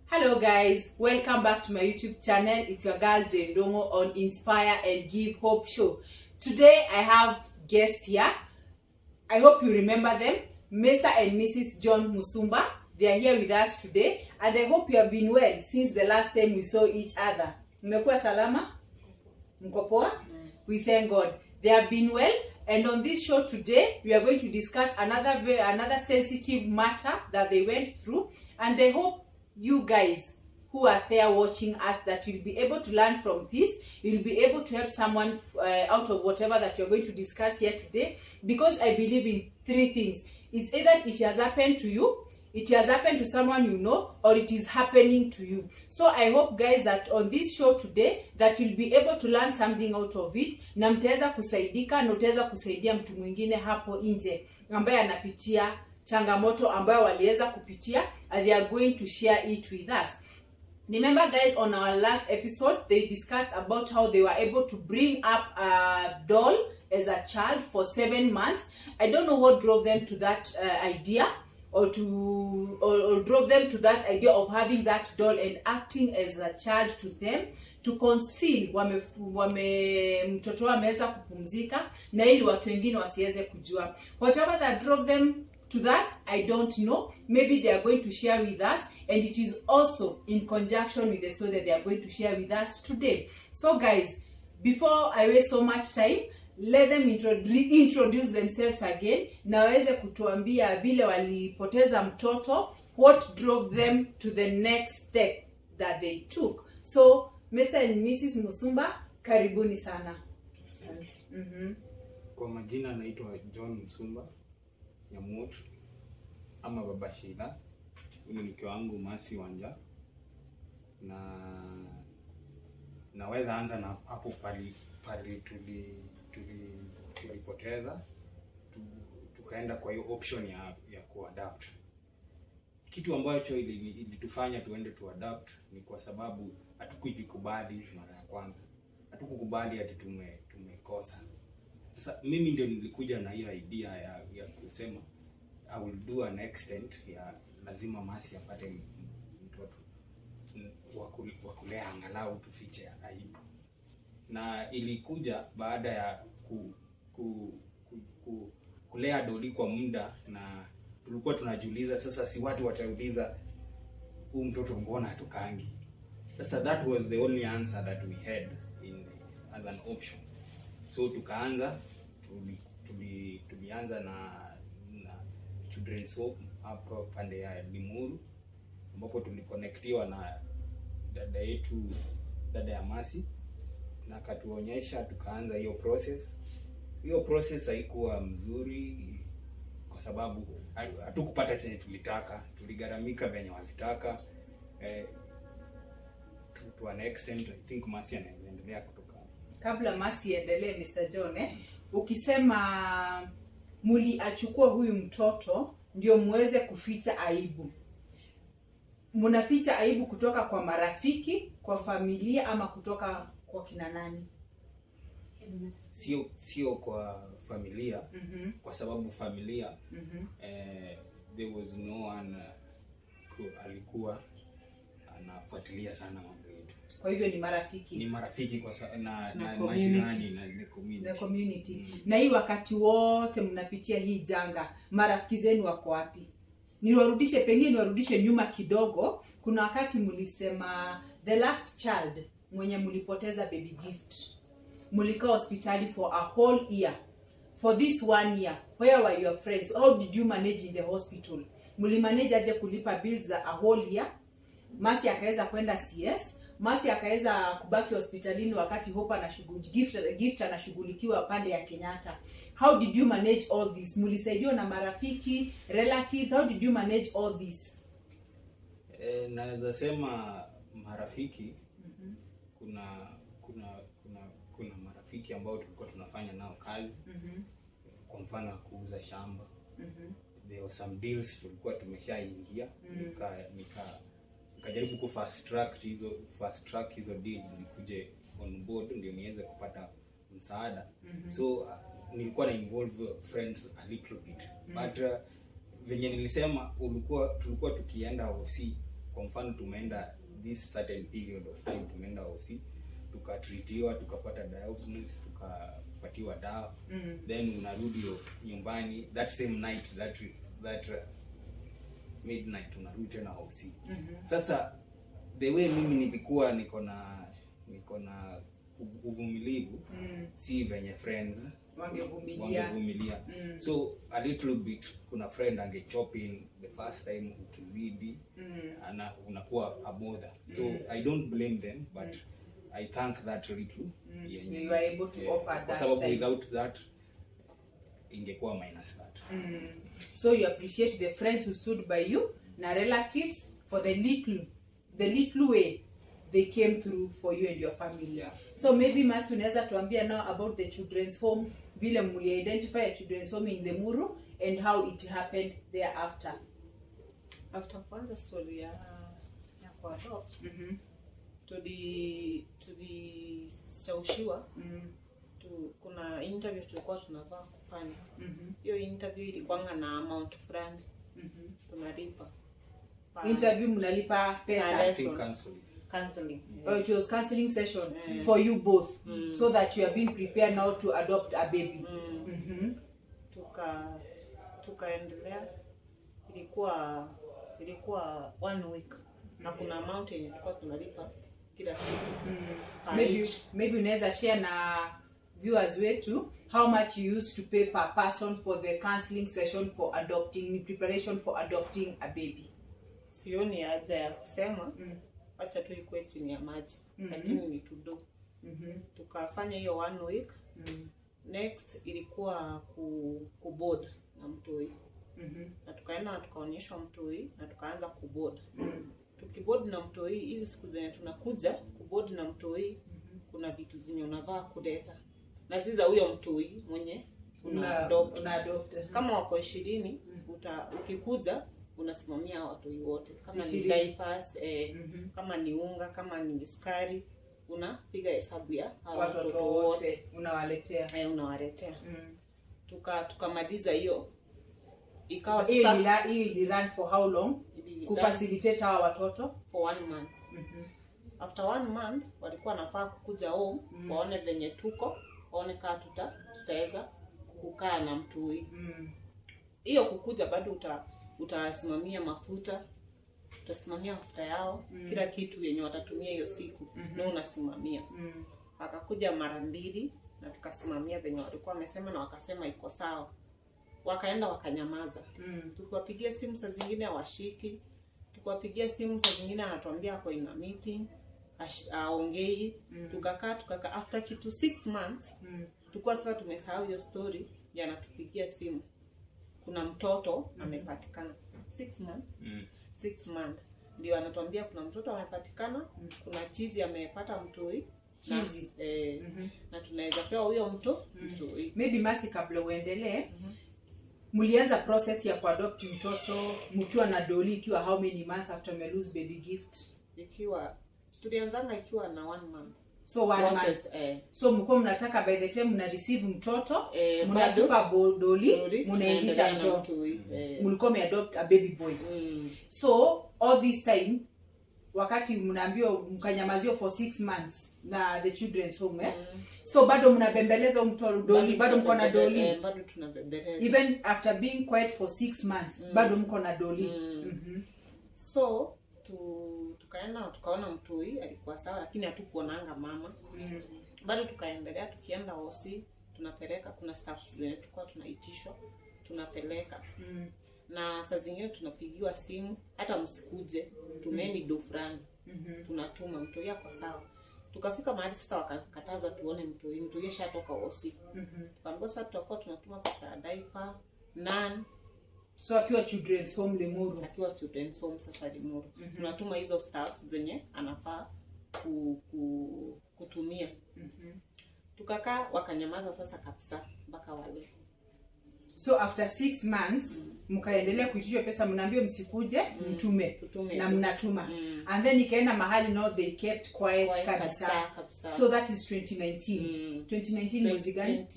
Hello guys, welcome back to my YouTube channel. It's your girl Ndungu on Inspire and Give Hope Show. Today I have guests here. I hope you remember them, Mr. and Mrs. John Musumba. They are here with us today, and I hope you have been well since the last time we saw each other. Mmekuwa salama? Mko poa? We thank God. They have been well, and on this show today we are going to discuss another sensitive matter that they went through, and I hope you guys who are there watching us that you'll be able to learn from this. You'll be able to help someone out of whatever that you're going to discuss here today, because I believe in three things. It's either it has happened to you, it has happened to someone you know, or it is happening to you. So I hope guys that on this show today that you'll be able to learn something out of it, na mtaweza kusaidika na utaweza kusaidia mtu mwingine hapo nje ambaye anapitia changamoto ambayo waliweza kupitia, and they are going to share it with us. Remember guys, on our last episode they discussed about how they were able to bring up a doll as a child for 7 months. I don't know what drove them to that idea, or drove them to that idea of having that doll and acting as a child to them, to conceal mtoto ameweza kupumzika na ili watu wengine wasiweze kujua. Whatever that drove them to that, I don't know. Maybe they are going to share with us, and it is also in conjunction with the story that they are going to share with us today. So guys, before I waste so much time, let them introduce themselves again, na waweze kutuambia vile walipoteza mtoto, what drove them to the next step that they took. So Mr. and Mrs. Musumba, karibuni sana. Asante. Kwa majina naitwa John Musumba Nyamut ama Baba Sheila. Huyu mke wangu Masi Wanja, na naweza anza na hapo pali tulipoteza tukaenda kwa hiyo option ya kuadapt. Kitu ambacho ilitufanya tuende tuadapt ni kwa sababu hatukujikubali mara ya kwanza. Hatukukubali ati tumekosa. Sasa mimi ndio nilikuja na hiyo idea ya kusema I will do an extent ya lazima Masi apate mtoto wa kulea, angalau tufiche aibu. Na ilikuja baada ya kulea doli kwa muda, na tulikuwa tunajiuliza sasa, si watu watauliza huyu mtoto mbona hatukangi. Sasa that was the only answer that we had as an option. So tukaanza tulianza na children's home hapo pande ya Limuru, ambapo tuliconnectiwa na dada ya Masi, na katuonyesha, tukaanza hiyo process. Hiyo process haikuwa mzuri kwa sababu hatukupata chenye tulitaka. Tuligaramika venye walitaka to an extent. I think Masi anaendelea kutoka. Kabla Masi endelee, Mr. John, ukisema muliachukua huyu mtoto ndio muweze kuficha aibu, munaficha aibu kutoka kwa marafiki, kwa familia, ama kutoka kwa kina nani? Sio kwa familia. Kwa sababu familia there was no one alikuwa anafuatilia sana mambo yetu. Kwa hivyo ni marafiki. Ni marafiki kwa na majirani na the community. Na hii wakati wote mnapitia hii janga, marafiki zenu wako wapi? Niwarudishe nyuma kidogo. Kuna wakati mlisema the last child mwenye mlipoteza baby gift, mlikaa hospitali for a whole year. For this 1 year, where were your friends? How did you manage in the hospital? Mlimanage aje kulipa bills za a whole year? Masi akaweza kwenda CS, Masi akaweza kubaki hospitalini wakati Hope gift anashughulikiwa pande ya Kenyatta. How did you manage all this? Mlisaidiwa na marafiki, relatives? How did you manage all this? Naweza sema marafiki. Kuna marafiki ambao tulikuwa tunafanya nao kazi. Kwa mfano kuuza shamba. There were some deals tulikuwa tumeshaingia. Nikajaribu ku fast track hizo deals zikuje on board ndio niweze kupata msaada. So nilikuwa na involve friends a little bit. But venye nilisema tulikuwa tukienda OC, kwa mfano tumeenda this certain period of time, tumeenda OC tukatreatiwa, tukapata diagnosis, tukapatiwa dawa, then unarudi nyumbani that same night, that midnight unarudi tena OC. Sasa the way mimi nilikuwa niko na uvumilivu, si venye friends wangevumilia. So a little bit, kuna friend angechop in the first time, ukizidi unakuwa a bother. So I don't blame them, but I thank that little you are able to offer that sababu time. Without that ingekuwa minus that. So you appreciate the friends who stood by you na relatives for the little way they came through for you and your family. Yeah. So maybe Masi, unaweza tuambia now about the children's home, vile muli identify a children's home in Lemuru and how it happened thereafter. After kwanza story ya kwa adopt, tulishawishiwa kuna interview tulikuwa tunavaa kufanya. Hiyo interview ilikuwa na amount fulani tunalipa. Interview mnalipa pesa? I think counseling. It was counseling session for you both, so that you are being prepared now to adopt a baby. Tukaendelea, ilikuwa 1 week na kuna amount yenye tulikuwa tunalipa kila siku. Maybe unaweza share na viewers wetu how much you used to pay per person for the counseling session for adopting, preparation for adopting a baby. Sioni haja ya kusema, acha tu ikuwe chini ya maji, lakini ni tudo. Tukafanya hiyo 1 week. Next ilikuwa kuboard na mtoi. Na tukaenda na tukaonyeshwa mtoi na tukaanza kuboard. Tukiboard na mtoi, hizi siku zenye tunakuja kuboard na mtoi, kuna vitu zenye unavaa kuleta na ziza huyo mtoi mwenye una adopt. Kama wako 20, ukikuja unasimamia watoi wote, kama ni diapers, kama ni unga, kama ni sukari, unapiga hesabu ya watoto wote unawaletea. Unawaletea. Tukamaliza hiyo. Ikawa sasa hii run for how long kufacilitate hawa watoto? For 1 month. After 1 month walikuwa nafaa kukuja home, waone venye tuko, waone kama tutaweza kukaa na mtoi. Hiyo kukuja bado utasimamia mafuta, utasimamia mafuta yao, kila kitu yenye watatumia hiyo siku na unasimamia. Akakuja mara 2 na tukasimamia venye walikuwa wamesema na wakasema iko sawa. Wakaenda wakanyamaza. Tukiwapigia simu saa zingine hawashiki. Tukiwapigia simu saa zingine anatuambia kwa ina meeting, aongei. Tukakaa after kitu 6 months, tulikuwa sasa tumesahau hiyo story, yanatupigia simu. Kuna mtoto amepatikana. 6 months. 6 months. Ndio anatuambia kuna mtoto amepatikana, kuna chizi amepata mtoi. Chizi. Na tunaweza pewa huyo mtoi. Maybe Masi, kabla uendelee, mulianza process ya kuadopt mtoto mkiwa na doli ikiwa how many months after me lose baby gift? Tulianzanga ikiwa na 1 month. So 1 month. So mko mnataka by the time mna receive mtoto, mnatupa doli, mnaingisha mtoto. Mlikuwa adopt a baby boy. So all this time wakati mnaambiwa mkanyamazio for 6 months na the children's home, so bado mnabembeleza mtoto doli, bado mko na doli? Bado tunabembeleza. Even after being quiet for 6 months, bado mko na doli. So tukaenda tukaona mtoi alikuwa sawa, lakini hatukuonanga mama. Bado tukaendelea, tukienda OC tunapeleka, kuna staff tulikuwa tunaitishwa, tunapeleka. Na saa zingine tunapigiwa simu, hata msikuje, tumeni do fulani. Tunatuma mtoi yako sawa. Tukafika mahali sasa wakakataza tuone mtoi ashatoka OC. Tukaambiwa sasa tutakuwa tunatuma pesa ya diaper, none. So akiwa children's home Lemuru. Akiwa children's home sasa Lemuru. Tunatuma hizo staff zenye anafaa kutumia. Tukakaa wakanyamaza sasa kabisa mpaka wale. So after 6 months mkaendelea kuitishwa pesa, mnaambiwa msikuje, mtume na mnatuma. And then ikaenda mahali now they kept quiet kabisa. So that is 2019. 2019 mwezi gani?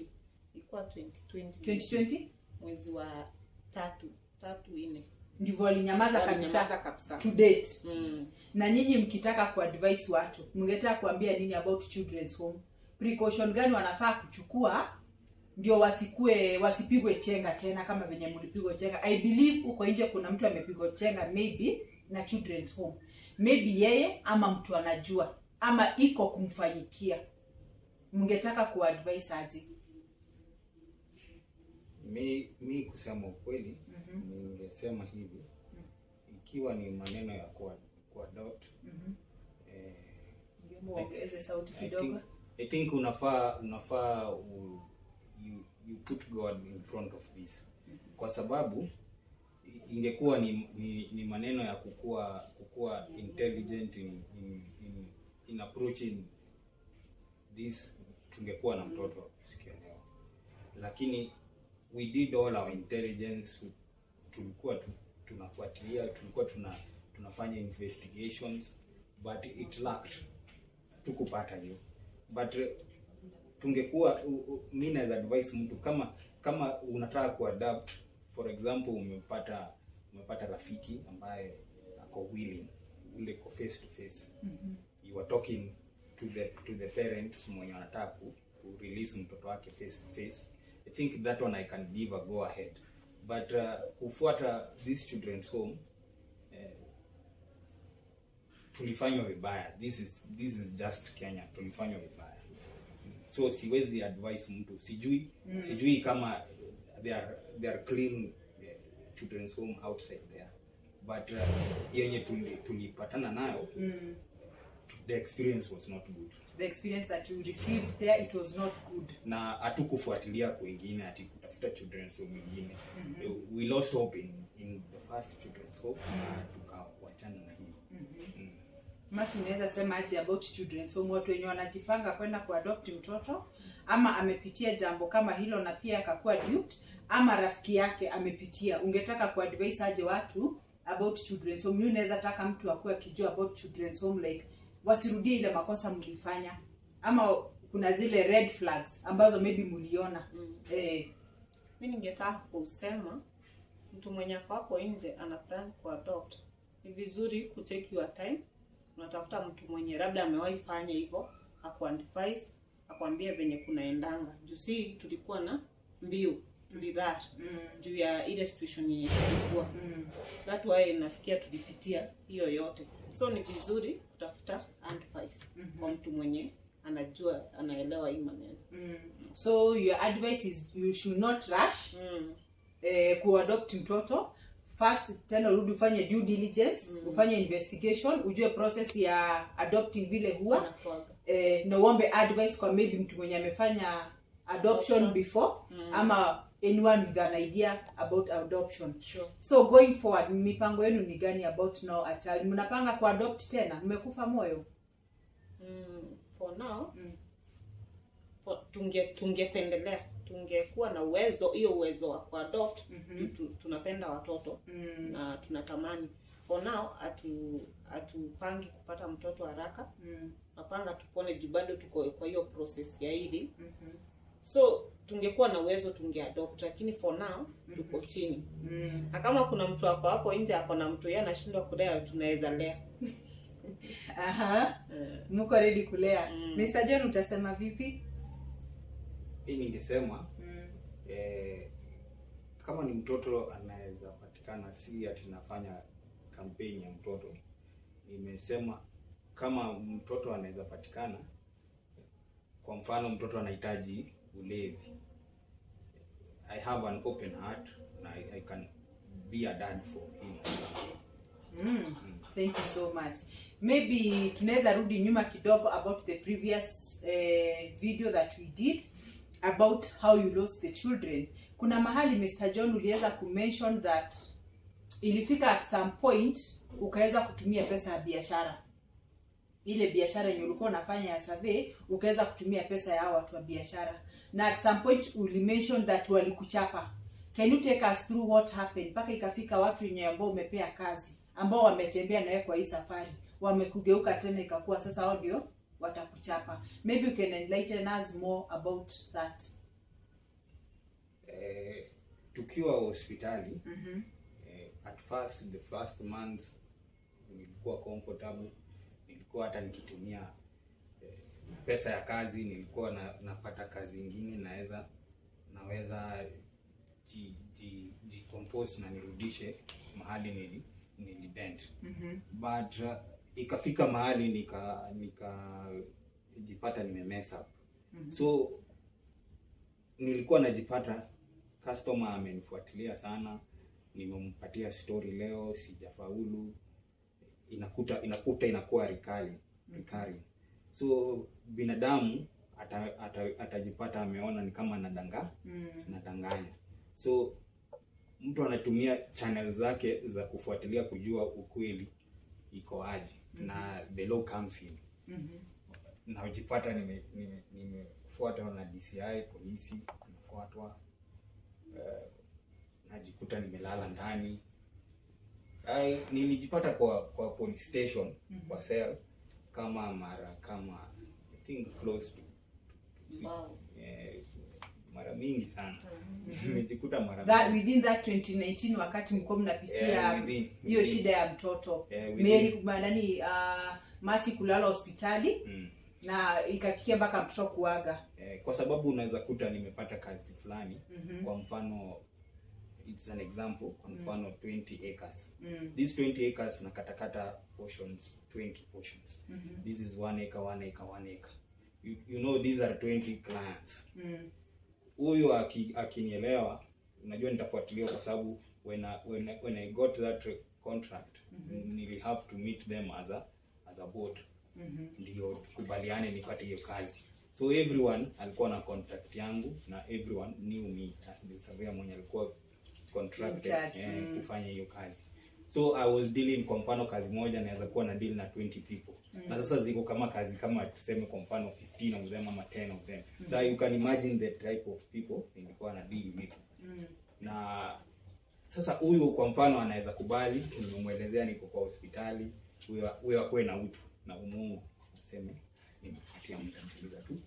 ilikuwa 2020 2020 mwezi wa 3 4 ndivyo alinyamaza Walinyamaza kabisa to date. Mm. Na nyinyi mkitaka kuadvise watu, mngetaka kuambia nini about children's home? Precaution gani wanafaa kuchukua ndio wasipigwe chenga tena kama venye mlipigwa chenga? I believe uko nje kuna mtu amepigwa chenga maybe na children's home. Maybe yeye ama mtu anajua ama iko kumfanyikia. Mngetaka kuadvise aje? Mi kusema ukweli, ningesema hivi, ikiwa ni maneno ya kuadopt, Muongeze sauti kidogo. I think unafaa you put God in front of this. Kwa sababu ingekuwa ni maneno ya kukua intelligent in approaching this, tungekuwa na mtoto siku ya leo. Lakini we did all our intelligence, tulikuwa tunafuatilia, tulikuwa tunafanya investigations, but it lacked, tukupata hiyo. But tungekuwa, mimi naweza advise mtu kama unataka kuadapt, for example umepata rafiki ambaye ako willing, ule ko face to face, you are talking to the parents mwenye anataka ku release mtoto wake face to face, I think that one I can give a go ahead. But kufuata this children's home, tulifanywa vibaya. This is just Kenya, tulifanywa vibaya. So siwezi advise mtu, sijui kama they are clean children's home outside there, but yenye tulipatana nayo, the experience was not good. The experience that you received there, it was not good. Na hatukufuatilia kwingine ati kutafuta children's home nyingine. We lost hope in the first children's home, na tukawachana na hiyo. Masi, unaweza sema aje about children's home? Watu wenye wanajipanga kwenda kuadopt mtoto, ama amepitia jambo kama hilo na pia akakuwa duped, ama rafiki yake amepitia, ungetaka kuadvise aje watu about children's home? Unaweza taka mtu akuwe akijua about children's home, like wasirudie ile makosa mlifanya, ama kuna zile red flags ambazo maybe mliona. Mimi ningetaka kusema mtu mwenye hapo nje ana plan kuadopt, ni vizuri ku take your time. Unatafuta mtu mwenye labda amewahi fanya hivyo, akuadvise, akwambie venye kunaendanga. Juzi tulikuwa na mbio, tulirush juu ya ile situation yenye tulikuwa. That why nafikia tulipitia hiyo yote. So ni vizuri kutafuta advice kwa mtu mwenye anajua, anaelewa hii maneno. So your advice is you should not rush kuadopt mtoto. First tena urudi ufanye due diligence, ufanye investigation, ujue process ya adopting vile huwa, na uombe advice kwa maybe mtu mwenye amefanya adoption before, ama anyone with an idea about adoption. Sure. So going forward, mipango yenu ni gani about now a child? Mnapanga kuadopt tena? Mmekufa moyo? For now, tungependelea tungekuwa na uwezo wa kuadopt. Tunapenda watoto na tunatamani. For now hatupangi kupata mtoto haraka. Napanga tupone juu bado tuko kwa hiyo process ya hili. So tungekuwa na uwezo tungeadopt, lakini for now tuko chini. Na kama kuna mtu hapo nje ako na mtu yeye anashindwa kulea, tunaweza lea. Mko ready kulea? Mr. John, utasema vipi? Ningesema kama ni mtoto anaweza patikana, si ati nafanya kampeni ya mtoto. Nimesema kama mtoto anaweza patikana, kwa mfano mtoto anahitaji ulezi, I have an open heart and I can be a dad for him. Thank you so much. Maybe tunaweza rudi nyuma kidogo about the previous video that we did about how you lost the children. Kuna mahali Mr. John uliweza kumention that ilifika at some point ukaweza kutumia pesa ya biashara. Ile biashara yenye ulikuwa unafanya ya survey, ukaweza kutumia pesa ya watu wa biashara. Na at some point ulimention that walikuchapa. Can you take us through what happened? Mpaka ikafika watu wenye ambao umepea kazi, ambao wametembea nawe kwa hii safari, wamekugeuka tena ikakuwa sasa audio watakuchapa. Maybe you can enlighten us more about that. tukiwa hospitali at first, the first month nilikuwa comfortable, nilikuwa hata nikitumia pesa ya kazi, nilikuwa napata kazi nyingine naweza compose na nirudishe mahali nilident. But ikafika mahali nikajipata nimemess up. So nilikuwa najipata customer amenifuatilia sana, nimempatia story leo sijafaulu, inakuwa recurring. So binadamu atajipata ameona ni kama nadanganya. So mtu anatumia channel zake za kufuatilia kujua ukweli iko aje, na the law comes in. Na ujipata nimefuatwa na DCI, polisi, nimefuatwa, najikuta nimelala ndani. Nilijipata kwa police station, kwa cell kama I think close to mara mingi sana. Nimejikuta mara that within that 2019 wakati mko mnapitia hiyo shida ya mtoto Masi kulala hospitali na ikafikia mpaka mtoto kuaga. Kwa sababu unaweza kuta nimepata kazi fulani, kwa mfano it's an example, kwa mfano 20 acres. These 20 acres na katakata portions, 20 portions. This is 1 acre, 1 acre, 1 acre. You know these are 20 clients. Huyo akinielewa, unajua nitafuatilia kwa sababu when I got that contract, nili have to meet them as a board. Ndio kubaliane nipate hiyo kazi. So everyone alikuwa na contact yangu, na everyone knew me as the surveyor mwenye alikuwa contracted kufanya hiyo kazi. So I was dealing, kwa mfano kazi moja naweza kuwa na deal na 20 people. Na sasa ziko kama kazi kama tuseme kwa mfano 15 of them ama 10 of them. So you can imagine the type of people nilikuwa na deal with. Na sasa huyu kwa mfano anaweza kubali, nimemuelezea niko kwa hospitali, huyo akwe na utu na umungu, aseme nimepatia mtatiza tu,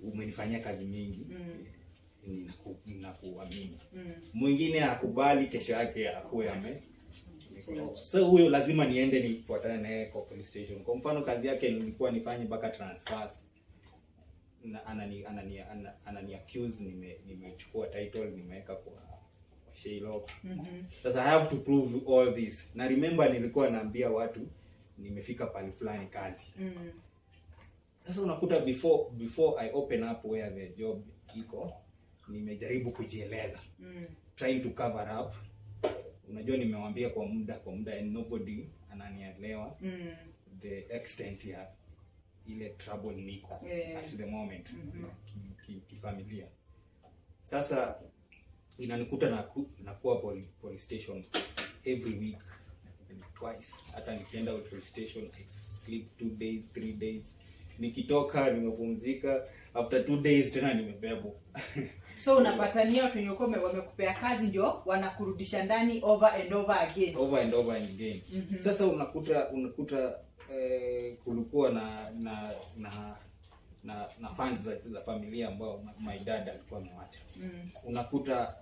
umenifanyia kazi mingi, ninakuamini. Mwingine akubali, kesho yake akuwe so huyo lazima niende nifuatane naye kwa police station. Kwa mfano kazi yake nilikuwa nifanye mpaka transfers, na anani accuse nimechukua title nimeweka kwa Shylock. Sasa I have to prove all this. Na remember nilikuwa naambia watu nimefika pale fulani kazi. Sasa unakuta before I open up where the job iko, nimejaribu kujieleza, trying to cover up. Unajua nimewambia kwa muda and nobody ananielewa the extent ya ile trouble niko at the moment kifamilia. Sasa inanikuta nakuwa police station every week, twice. Hata nikienda police station I sleep 2 days 3 days, nikitoka nimepumzika, after 2 days tena nimebebo. So unapatania watu wenye wamekupea kazi ndio wanakurudisha ndani over and over again. Sasa unakuta kulikuwa na funds za familia ambao my dad alikuwa amewacha. Unakuta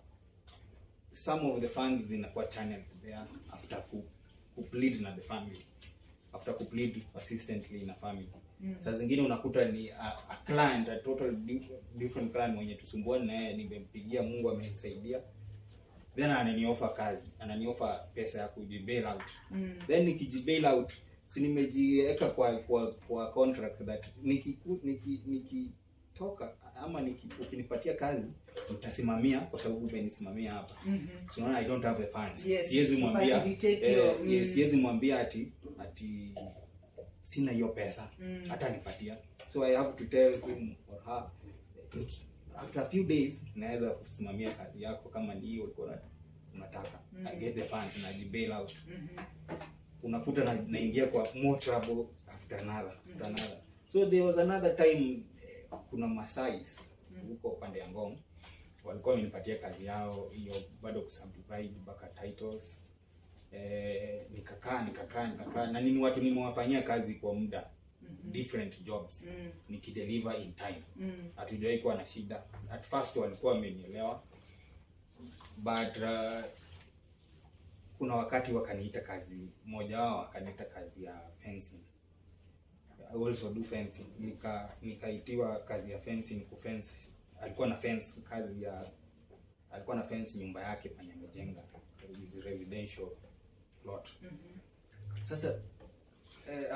some of the funds zinakuwa channeled there after plead na the family, after plead persistently na family. Sasa zingine unakuta ni a client, a total different client mwenye tusumbuane naye, nimempigia Mungu amenisaidia, then ananioffer kazi, ananioffer pesa ya kujibail out. Then nikijibail out, si nimejiweka kwa contract that nikitoka ama ukinipatia kazi utasimamia kwa sababu umenisimamia hapa. So now I don't have the funds. Siwezi mwambia ati sina hiyo pesa, hata nipatia. So I have to tell him or her, after a few days naweza kusimamia kazi yako kama ndio ulikuwa unataka. I get the funds na bail out. Unakuta naingia kwa more trouble after another. So there was another time, kuna Masais huko pande ya Ngong walikuwa wamenipatia kazi yao hiyo, bado kusubdivide mpaka titles. Nikakaa na nini, watu nimewafanyia kazi kwa muda, different jobs, nikideliver in time. Hatujawahi kuwa na shida. At first walikuwa wamenielewa, but kuna wakati wakaniita kazi, mmoja wao akaniita kazi ya fencing. I also do fencing. Nikaitiwa kazi ya fencing, kufence. Alikuwa na fence nyumba yake penye amejenga, is residential plot. Sasa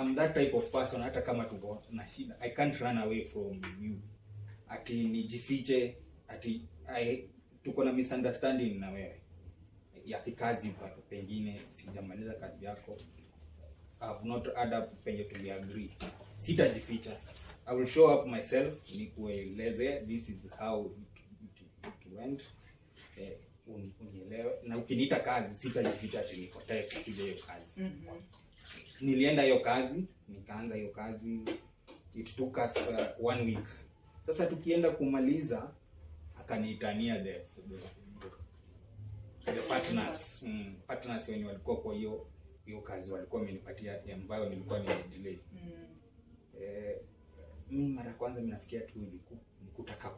I'm that type of person, hata kama tuko na shida, I can't run away from you. Ati nijifiche, ati tuko na misunderstanding na wewe ya kikazi, pengine sijamaliza kazi yako, I've not add up penye tuliagree. Sitajificha, I will show up myself, nikueleze this is how it went, unielewe. Na ukiniita kazi, sitajificha ati nikotae kupiga hiyo kazi. Nilienda hiyo kazi, nikaanza hiyo kazi, it took us 1 week. Sasa tukienda kumaliza, akaniitania the partners wenye walikuwa kwa hiyo kazi, walikuwa wamenipatia ambayo nilikuwa nimedelay. Mimi mara kwanza ninafikia tu kutaka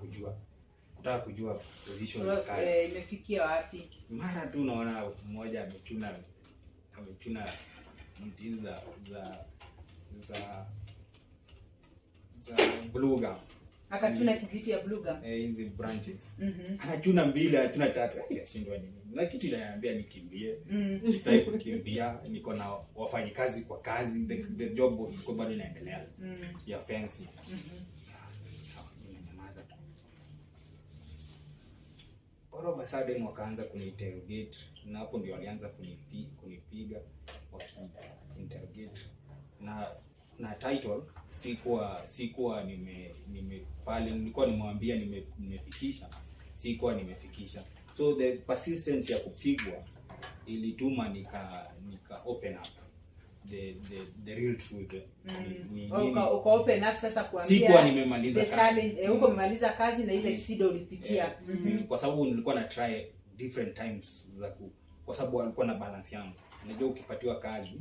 kujua position ya kazi imefikia wapi. Mara tu naona mmoja amechuna mti za blue gum. Akachuna kijiti ya blue gum. Hizi branches. Anachuna mbili, anachuna tatu. Yashindwa nini? Na kitu inaniambia nikimbie. Sitaki kukimbia. Niko na wafanyikazi kwa kazi. The job iko bado inaendelea. Ya fencing. Ninanyamaza tu. All of a sudden wakaanza kuniinterrogate. Na hapo ndio walianza kunipiga interrogate. Na title sikuwa pale nilikuwa nimwambia nimefikisha, sikuwa nimefikisha. So the persistence ya kupigwa ilituma nika open up the real truth. Uko open up sasa kuambia sikuwa nimemaliza challenge, uko mmaliza kazi na ile shida ulipitia. Kwa sababu nilikuwa na try different times kwa sababu alikuwa na balance yangu. Unajua ukipatiwa kazi,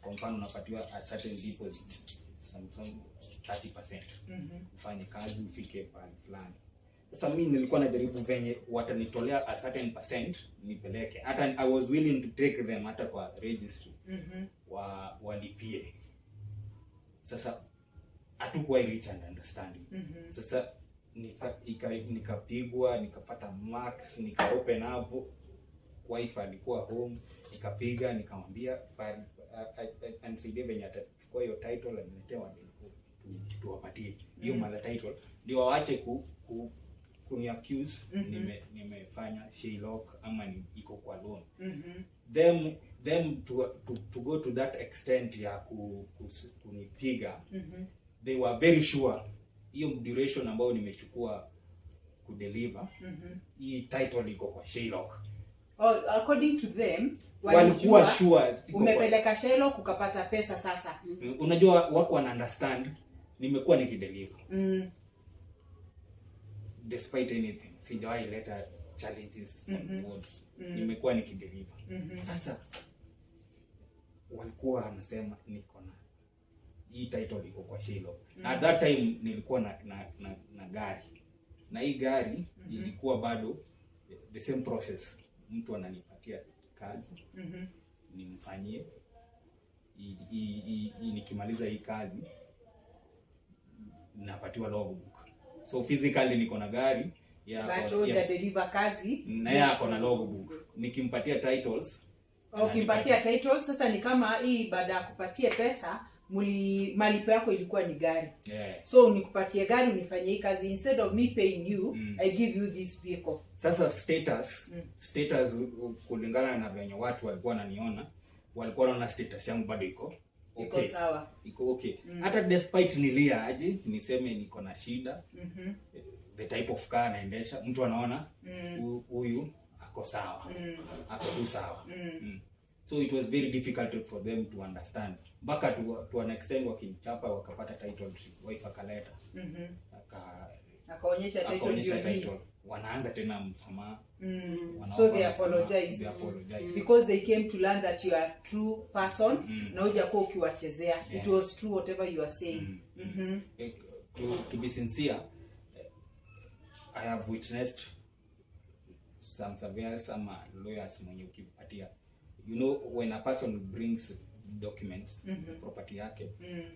kwa mfano unapatiwa a certain deposit, some 30%. Ufanye kazi ufike pale fulani. Sasa mimi nilikuwa najaribu venye watanitolea a certain percent nipeleke. Hata I was willing to take them hata kwa registry. Walipie. Sasa hatukuwa reach and understanding. Sasa nikapigwa, nikapata marks, nika open up. Wife alikuwa home, nikapiga, nikamwambia anisaidie venye atachukua hiyo title aniletea tuwapatie hiyo mother title, ndio waache kuni accuse nimefanya Shylock ama iko kwa loan. Them to go to that extent ya kunipiga. They were very sure hiyo duration ambayo nimechukua kudeliver hii title iko kwa Shylock. According to them walikuwa sure umepeleka Shylock ukapata pesa sasa. Unajua wako wana understand nimekuwa nikideliver. Despite anything, sijawahi leta challenges on board. Nimekuwa nikideliver. Sasa walikuwa wanasema niko na hii title iko kwa Shylock. At that time nilikuwa na gari. Na hii gari ilikuwa bado the same process. Mtu ananipatia kazi, nimfanyie nikimaliza hii kazi napatiwa logbook. So physically niko na gari ya deliver kazi na yako na logbook. Nikimpatia titles, ukimpatia titles sasa ni kama hii baada ya kupatia pesa malipo yako ilikuwa ni gari. So nikupatie gari unifanyie hii kazi, instead of me paying you, I give you this vehicle. Sasa status kulingana na venye watu walikuwa wananiona, walikuwa wanaona status yangu bado iko sawa. Iko okay. Hata despite nilia aje niseme niko na shida, the type of car naendesha, mtu anaona huyu ako sawa. Ako tu sawa. So it was very difficult for them to understand. Baka to an extent wakichapa wakapata title, wife akaleta. Akaonyesha title. Wanaanza tena msamaha. So they apologized. Because they came to learn that you are a true person. Na hujakuwa ukiwachezea. It was true whatever you are saying. To be sincere, I have witnessed some surveyors ama lawyers mwenye ukipatia, you know, when a person brings documents property yake,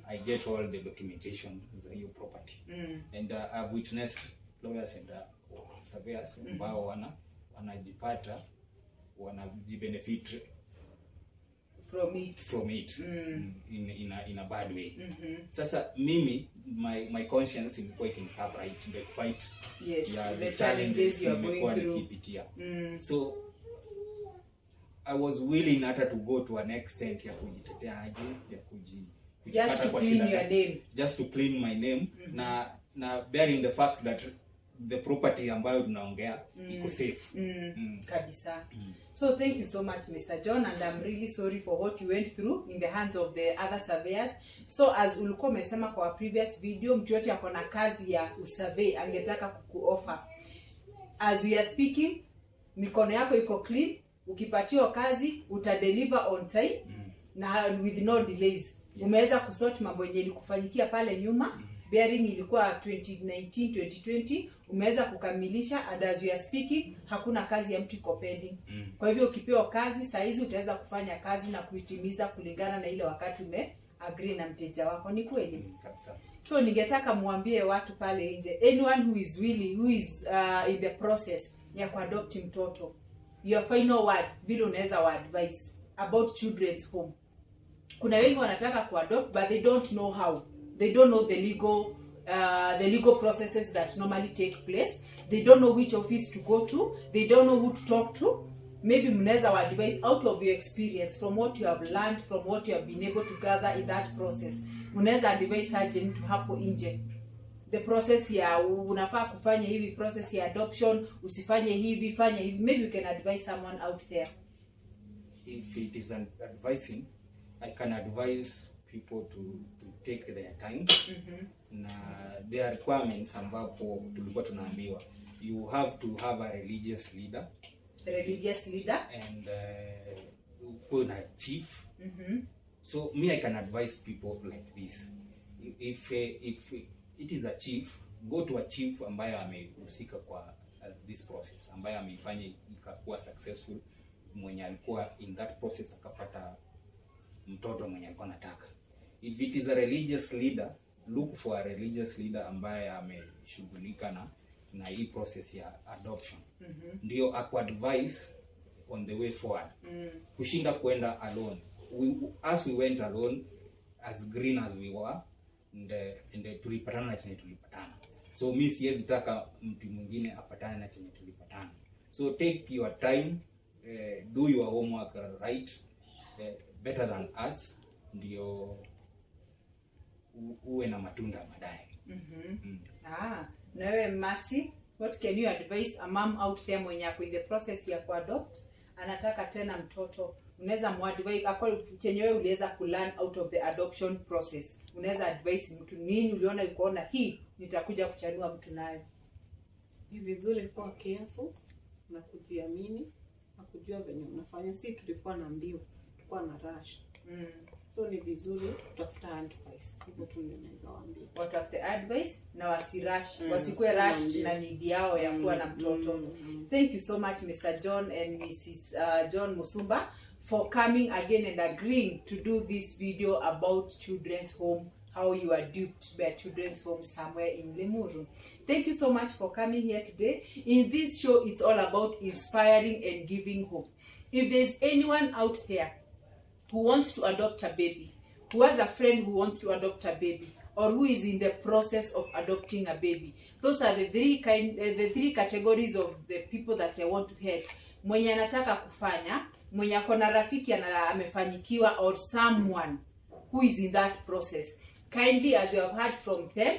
I get all the documentation za hiyo property, and I've witnessed lawyers and surveyors ambao wanajipata wanajibenefit from it in a bad way. Sasa mimi my conscience ilikuwa ikinserve right despite the challenges you are going through. So I was willing hata to go to an extent ya kujitetea aje, ya just to clean your name, just to clean my name, na bearing the fact that the property ambayo tunaongea iko safe kabisa. So thank you so much, Mr. John, and I'm really sorry for what you went through in the hands of the other surveyors. So as ulikuwa umesema kwa previous video, mtu yote ako na kazi ya usurvey angetaka kukuoffer, as we are speaking, mikono yako iko clean, ukipatiwa kazi utadeliver on time na with no delays. Umeweza kusort mambo yenye ilikufanyikia pale nyuma, bearing ilikuwa 2019 2020, umeweza kukamilisha, and as we are speaking hakuna kazi ya mtu iko pending. Kwa hivyo ukipewa kazi saa hizi utaweza kufanya kazi na kuitimiza kulingana na ile wakati agree na mteja wako. Ni kweli kabisa. So ningetaka muambie watu pale nje, anyone who is willing, who is in the process ya kuadopt mtoto, your final word vile unaweza wa advice about children's home. Kuna wengi wanataka kuadopt but they don't know how. They don't know the legal processes that normally take place. They don't know which office to go to. They don't know who to talk to. Maybe mnaweza wa advise out of your experience, from what you have learned, from what you have been able to gather in that process. Mnaweza advise aje mtu hapo nje the process ya unafaa kufanya hivi, process ya adoption usifanye hivi, fanya hivi. Maybe you can advise someone out there. If it is an advising, I can advise people to take their time. Na their requirements ambapo tulikuwa tunaambiwa, you have to have a religious leader and kuna chief. So me, I can advise people like this. If it is a chief, go to a chief ambaye amehusika kwa this process, ambaye ameifanya ikakuwa successful, mwenye alikuwa in that process akapata mtoto mwenye alikuwa anataka. If it is a religious leader, look for a religious leader ambaye ameshughulika na hii process ya adoption. Ndio akuadvise on the way forward. Kushinda kwenda alone. As we went alone, as green as we were, and tulipatana na chenye tulipatana. So mimi siwezi taka mtu mwingine apatane na chenye tulipatana. So take your time, do your homework right, better than us, ndio uwe na matunda baadaye. Nawe Mercy, what can you advise a mom out there mwenye ako in the process ya kuadopt, anataka tena mtoto? Unaweza muadvise akol chenye wewe uliweza kulearn out of the adoption process. Unaweza advise mtu nini uliona ukoona hii nitakuja kuchanua mtu nayo? Ni vizuri kuwa careful na kujiamini na kujua venye unafanya. Si tulikuwa na mbio, tulikuwa na rush. So ni vizuri kutafuta advice. Hivyo tu ndio naweza waambia. Watafute advice na wasirush, wasikue rush na need yao ya kuwa na mtoto. Thank you so much Mr. John and Mrs. John Musumba for coming again and agreeing to do this video about children's home, how you are duped by a children's home somewhere in Limuru. Thank you so much for coming here today. In this show, it's all about inspiring and giving hope. If there's anyone out there who wants to adopt a baby, who has a friend who wants to adopt a baby, or who is in the process of adopting a baby, those are the three categories of the people that I want to help. Mwenye anataka kufanya, mwenye akona rafiki amefanyikiwa, or someone who is in that process. Kindly, as you have heard from them,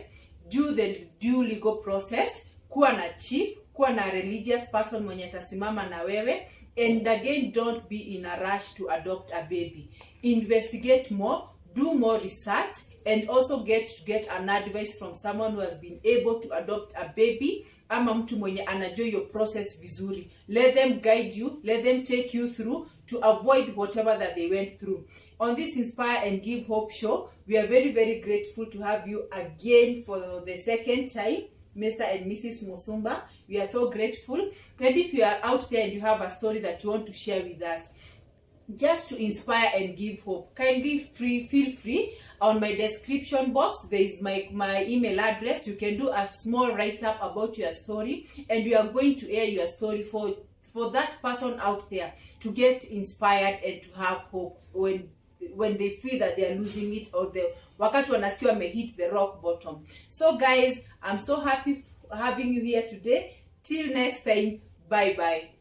do the due legal process. Kuwa na chief, kuwa na religious person mwenye atasimama na wewe, and again, don't be in a rush to adopt a baby. Investigate more, do more research, and also get an advice from someone who has been able to adopt a baby, ama mtu mwenye anajua your process vizuri. Let them guide you, let them take you through to avoid whatever that they went through. On this Inspire and Give Hope show, we are very, very grateful to have you again for the second time. Mr. and Mrs. Musumba. We are so grateful. And if you are out there and you have a story that you want to share with us, just to inspire and give hope, kindly feel free. On my description box there is my email address. You can do a small write-up about your story, and we are going to air your story for that person out there to get inspired and to have hope when they feel that they are losing it, or wakati wanasikia hit the rock bottom. So guys, I'm so happy having you here today. Till next time, bye bye.